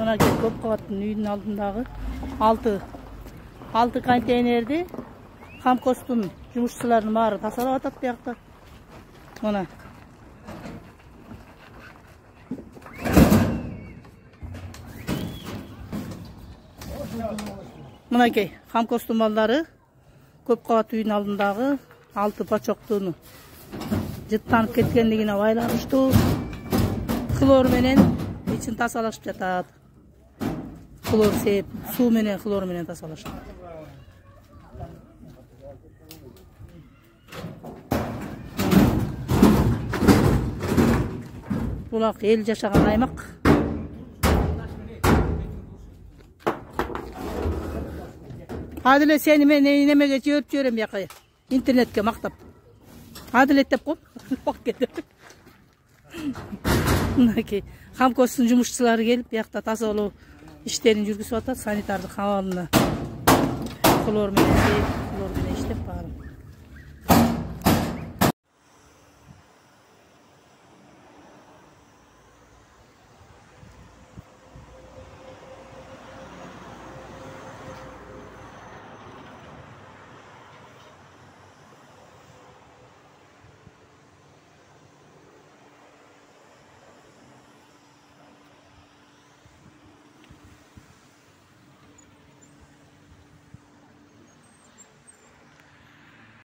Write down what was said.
Ona көп қабаттың үйдің алдындағы 6 контейнерді Хамкостың жұмысшыларының бары тасалап атат бұяқта. Мына. Мынакей, Хамкостың балдары көп қабат үйдің алдындағы 6 пачоқтыны жыттанып кеткендігіне байланышты хлор менен için tasalaşıp жатат. Хлор сеп, су менен хлор менен tasalaşıp. Булак эл жашаган аймак. Адиле сени мен немеге жөөп жиберем бияка. Интернетке мактап. Адилет деп кой. Бак кетип. Мынакей Хамкостың жұмысшылары келіп, бұяқта тазалау іштерін жүргізіп атат, санитарлық хабалына хлор менен